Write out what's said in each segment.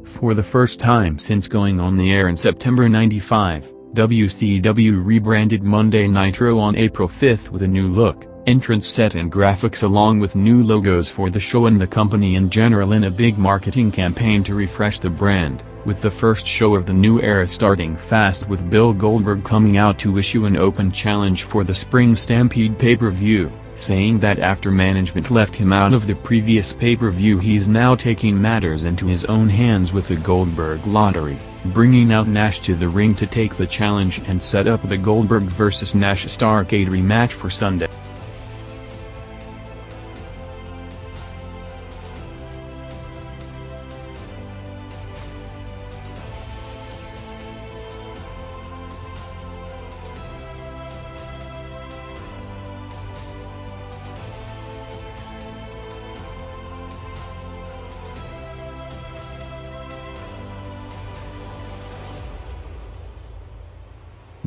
For the first time since going on the air in September '95, WCW rebranded Monday Nitro on April 5 with a new look, entrance set and graphics along with new logos for the show and the company in general in a big marketing campaign to refresh the brand, with the first show of the new era starting fast with Bill Goldberg coming out to issue an open challenge for the Spring Stampede pay-per-view, saying that after management left him out of the previous pay-per-view he's now taking matters into his own hands with the Goldberg lottery, bringing out Nash to the ring to take the challenge and set up the Goldberg vs Nash Starrcade rematch for Sunday.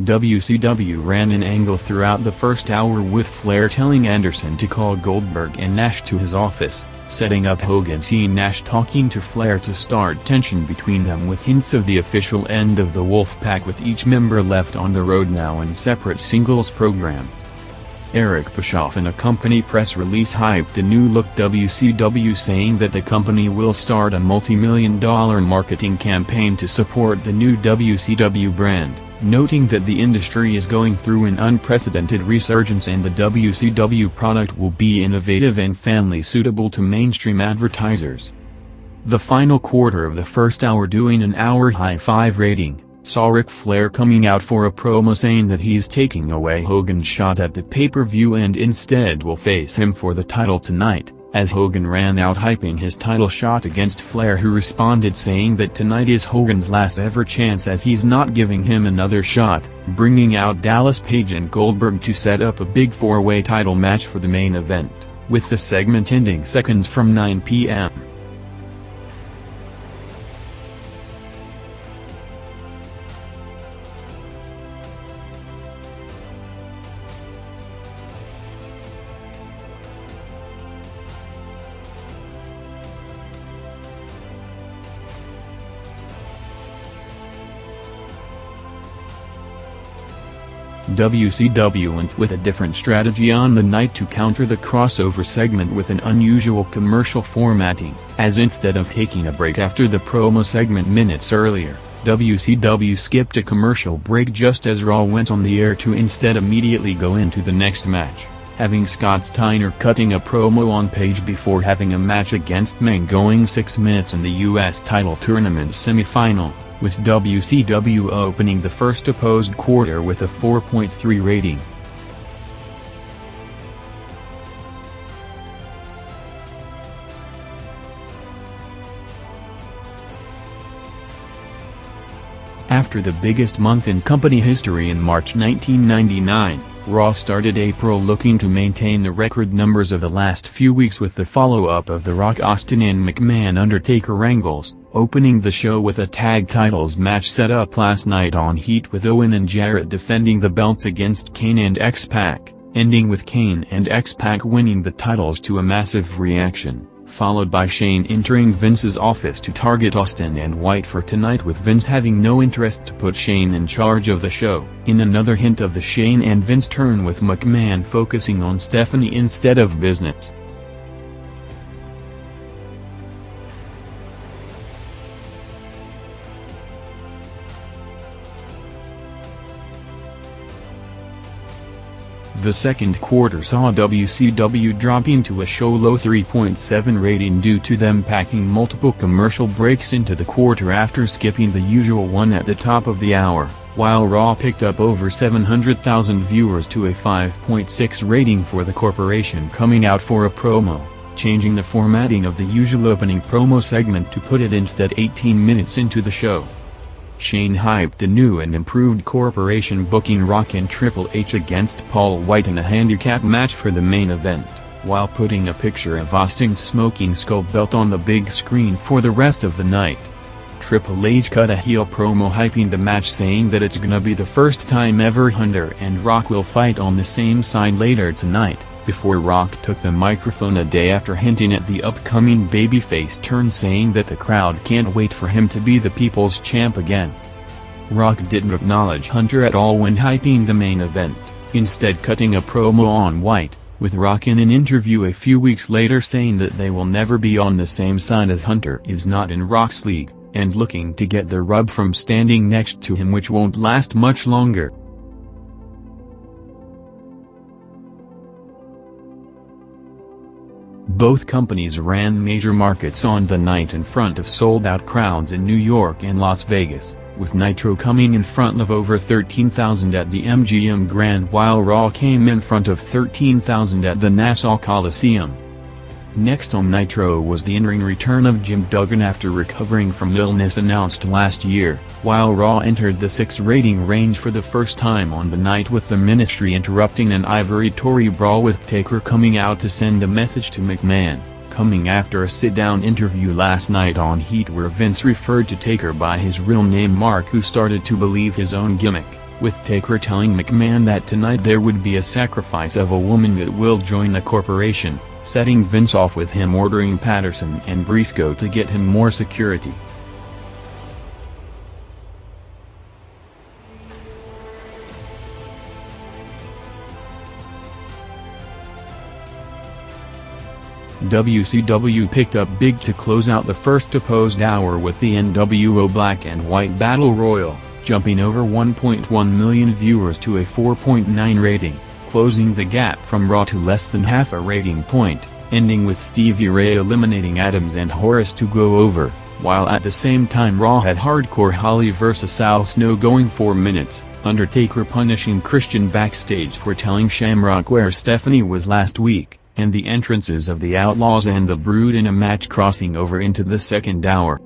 WCW ran an angle throughout the first hour with Flair telling Anderson to call Goldberg and Nash to his office, setting up Hogan seeing Nash talking to Flair to start tension between them with hints of the official end of the Wolfpack with each member left on the road now in separate singles programs. Eric Bischoff in a company press release hyped the new look WCW saying that the company will start a multi-million-dollar marketing campaign to support the new WCW brand, noting that the industry is going through an unprecedented resurgence and the WCW product will be innovative and family-suitable to mainstream advertisers. The final quarter of the first hour doing an hour-high 5 rating, saw Ric Flair coming out for a promo saying that he's taking away Hogan's shot at the pay-per-view and instead will face him for the title tonight, as Hogan ran out hyping his title shot against Flair, who responded saying that tonight is Hogan's last ever chance as he's not giving him another shot, bringing out Dallas Page and Goldberg to set up a big 4-way title match for the main event, with the segment ending seconds from 9 p.m. WCW went with a different strategy on the night to counter the crossover segment with an unusual commercial formatting, as instead of taking a break after the promo segment minutes earlier, WCW skipped a commercial break just as Raw went on the air to instead immediately go into the next match, having Scott Steiner cutting a promo on Page before having a match against Meng going 6 minutes in the U.S. title tournament semifinal, with WCW opening the first opposed quarter with a 4.3 rating. After the biggest month in company history in March 1999, Raw started April looking to maintain the record numbers of the last few weeks with the follow-up of the Rock Austin and McMahon Undertaker wrangles, opening the show with a tag titles match set up last night on Heat with Owen and Jarrett defending the belts against Kane and X-Pac, ending with Kane and X-Pac winning the titles to a massive reaction, followed by Shane entering Vince's office to target Austin and Wight for tonight, with Vince having no interest to put Shane in charge of the show, in another hint of the Shane and Vince turn with McMahon focusing on Stephanie instead of business. The second quarter saw WCW dropping to a show-low 3.7 rating due to them packing multiple commercial breaks into the quarter after skipping the usual one at the top of the hour, while Raw picked up over 700,000 viewers to a 5.6 rating for the corporation coming out for a promo, changing the formatting of the usual opening promo segment to put it instead 18 minutes into the show. Shane hyped the new and improved corporation booking Rock and Triple H against Paul Wight in a handicap match for the main event, while putting a picture of Austin's smoking skull belt on the big screen for the rest of the night. Triple H cut a heel promo hyping the match, saying that it's gonna be the first time ever Hunter and Rock will fight on the same side later tonight, before Rock took the microphone a day after hinting at the upcoming babyface turn, saying that the crowd can't wait for him to be the people's champ again. Rock didn't acknowledge Hunter at all when hyping the main event, instead cutting a promo on Wight, with Rock in an interview a few weeks later saying that they will never be on the same side as Hunter is not in Rock's league, and looking to get the rub from standing next to him, which won't last much longer. Both companies ran major markets on the night in front of sold-out crowds in New York and Las Vegas, with Nitro coming in front of over 13,000 at the MGM Grand, while Raw came in front of 13,000 at the Nassau Coliseum. Next on Nitro was the in-ring return of Jim Duggan after recovering from illness announced last year, while Raw entered the 6 rating range for the first time on the night, with the Ministry interrupting an Ivory Tory brawl, with Taker coming out to send a message to McMahon, coming after a sit-down interview last night on Heat where Vince referred to Taker by his real name Mark, who started to believe his own gimmick, with Taker telling McMahon that tonight there would be a sacrifice of a woman that will join the corporation, setting Vince off with him ordering Patterson and Briscoe to get him more security. WCW picked up big to close out the first opposed hour with the NWO Black and White Battle Royal, jumping over 1.1 million viewers to a 4.9 rating, closing the gap from Raw to less than half a rating point, ending with Stevie Ray eliminating Adams and Horace to go over, while at the same time Raw had Hardcore Holly vs Al Snow going 4 minutes, Undertaker punishing Christian backstage for telling Shamrock where Stephanie was last week, and the entrances of the Outlaws and the Brood in a match crossing over into the second hour.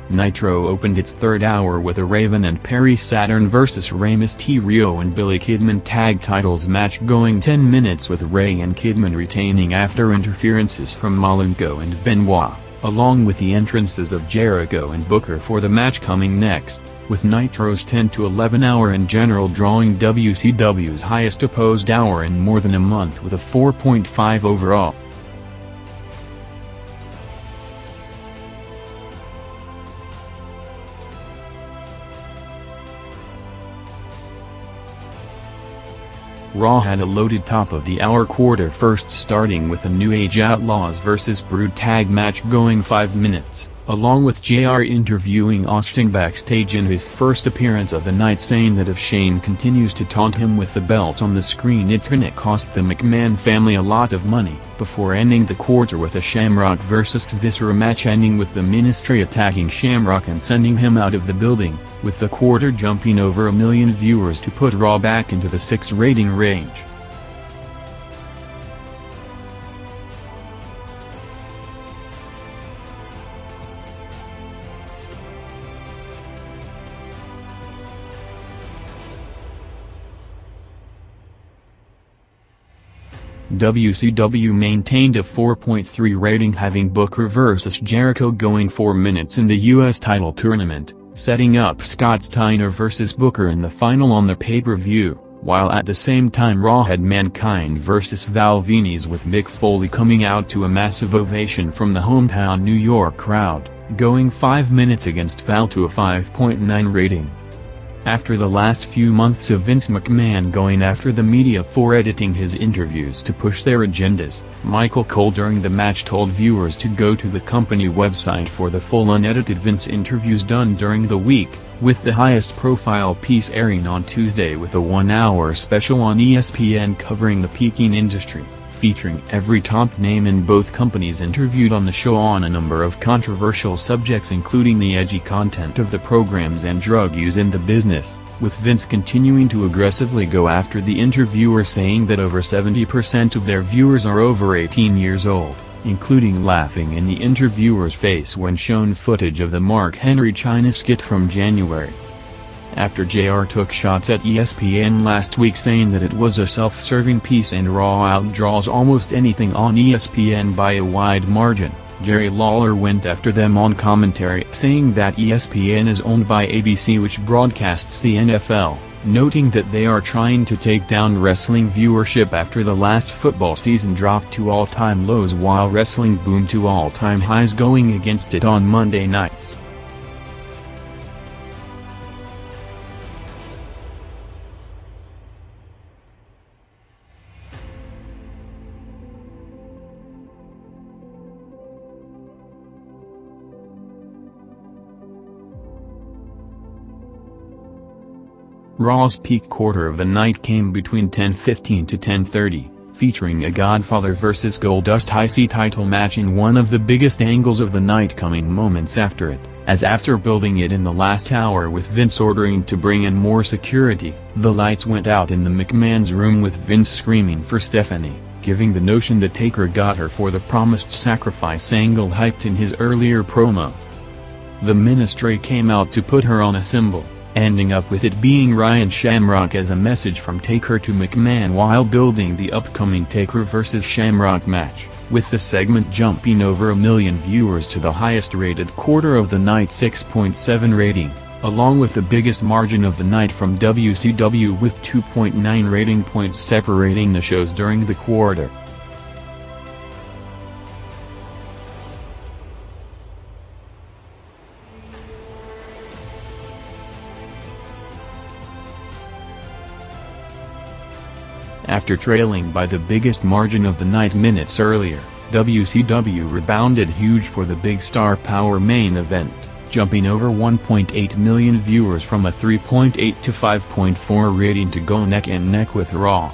Nitro opened its third hour with a Raven and Perry Saturn vs Rey Mysterio and Billy Kidman tag titles match going 10 minutes, with Ray and Kidman retaining after interferences from Malenko and Benoit, along with the entrances of Jericho and Booker for the match coming next, with Nitro's 10 to 11 hour in general drawing WCW's highest opposed hour in more than a month with a 4.5 overall. Raw had a loaded top of the hour quarter first, starting with a New Age Outlaws vs Brood tag match going 5 minutes, along with JR interviewing Austin backstage in his first appearance of the night, saying that if Shane continues to taunt him with the belt on the screen it's gonna cost the McMahon family a lot of money, before ending the quarter with a Shamrock vs Viscera match ending with the Ministry attacking Shamrock and sending him out of the building, with the quarter jumping over 1 million viewers to put Raw back into the 6 rating range. WCW maintained a 4.3 rating, having Booker vs Jericho going 4 minutes in the U.S. title tournament, setting up Scott Steiner vs Booker in the final on the pay-per-view, while at the same time Raw had Mankind vs Val Venis, with Mick Foley coming out to a massive ovation from the hometown New York crowd, going 5 minutes against Val to a 5.9 rating. After the last few months of Vince McMahon going after the media for editing his interviews to push their agendas, Michael Cole during the match told viewers to go to the company website for the full unedited Vince interviews done during the week, with the highest profile piece airing on Tuesday with a 1-hour special on ESPN covering the peaking industry, featuring every top name in both companies interviewed on the show on a number of controversial subjects, including the edgy content of the programs and drug use in the business, with Vince continuing to aggressively go after the interviewer, saying that over 70% of their viewers are over 18 years old, including laughing in the interviewer's face when shown footage of the Mark Henry China skit from January. after JR took shots at ESPN last week saying that it was a self-serving piece and Raw outdraws almost anything on ESPN by a wide margin. Jerry Lawler went after them on commentary saying that ESPN is owned by ABC, which broadcasts the NFL, noting that they are trying to take down wrestling viewership after the last football season dropped to all-time lows while wrestling boomed to all-time highs, going against it on Monday nights. Raw's peak quarter of the night came between 10:15 to 10:30, featuring a Godfather vs. Goldust IC title match in one of the biggest angles of the night, coming moments after it, as after building it in the last hour with Vince ordering to bring in more security, the lights went out in the McMahon's room with Vince screaming for Stephanie, giving the notion that Taker got her for the promised sacrifice angle hyped in his earlier promo. The Ministry came out to put her on a symbol, ending up with it being Ryan Shamrock as a message from Taker to McMahon while building the upcoming Taker vs. Shamrock match, with the segment jumping over 1 million viewers to the highest rated quarter of the night 6.7 rating, along with the biggest margin of the night from WCW with 2.9 rating points separating the shows during the quarter. After trailing by the biggest margin of the night minutes earlier, WCW rebounded huge for the Big Star Power main event, jumping over 1.8 million viewers from a 3.8 to 5.4 rating to go neck and neck with Raw.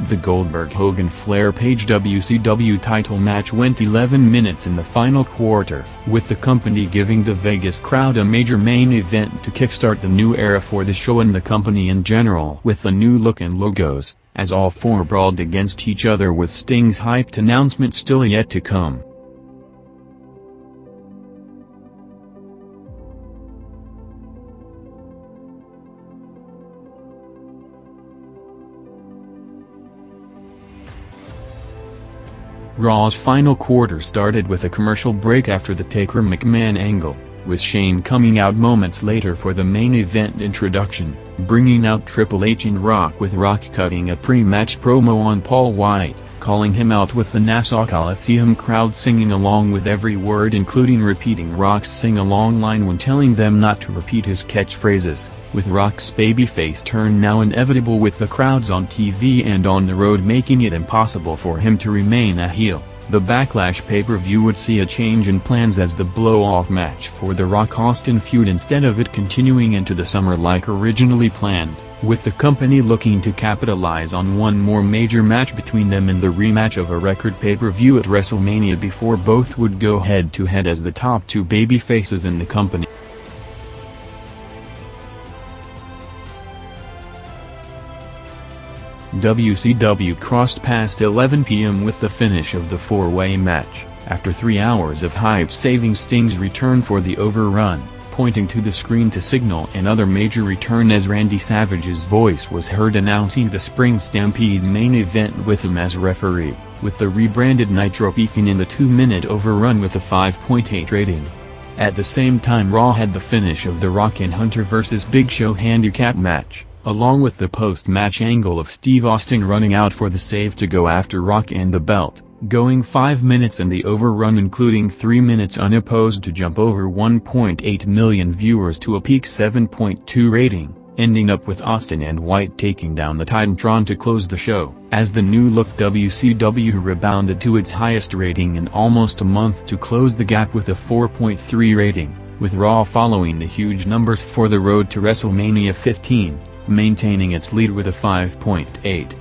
The Goldberg-Hogan-Flair Page WCW title match went 11 minutes in the final quarter, with the company giving the Vegas crowd a major main event to kickstart the new era for the show and the company in general with the new look and logos, as all four brawled against each other with Sting's hyped announcement still yet to come. Raw's final quarter started with a commercial break after the Taker-McMahon angle, with Shane coming out moments later for the main event introduction, bringing out Triple H and Rock, with Rock cutting a pre-match promo on Paul Wight, calling him out with the Nassau Coliseum crowd singing along with every word, including repeating Rock's sing-along line when telling them not to repeat his catchphrases, with Rock's babyface turn now inevitable with the crowds on TV and on the road making it impossible for him to remain a heel. The Backlash pay-per-view would see a change in plans as the blow-off match for the Rock-Austin feud instead of it continuing into the summer like originally planned, with the company looking to capitalize on one more major match between them in the rematch of a record pay-per-view at WrestleMania before both would go head-to-head as the top two babyfaces in the company. WCW crossed past 11 p.m. with the finish of the four-way match, after 3 hours of hype saving Sting's return for the overrun, pointing to the screen to signal another major return as Randy Savage's voice was heard announcing the Spring Stampede main event with him as referee, with the rebranded Nitro peaking in the 2-minute overrun with a 5.8 rating. At the same time, Raw had the finish of the Rock and Hunter vs. Big Show handicap match, along with the post-match angle of Steve Austin running out for the save to go after Rock and the belt, going 5 minutes in the overrun, including 3 minutes unopposed to jump over 1.8 million viewers to a peak 7.2 rating, ending up with Austin and Wight taking down the TitanTron to close the show, as the new-look WCW rebounded to its highest rating in almost a month to close the gap with a 4.3 rating, with Raw following the huge numbers for the road to WrestleMania 15. Maintaining its lead with a 5.8.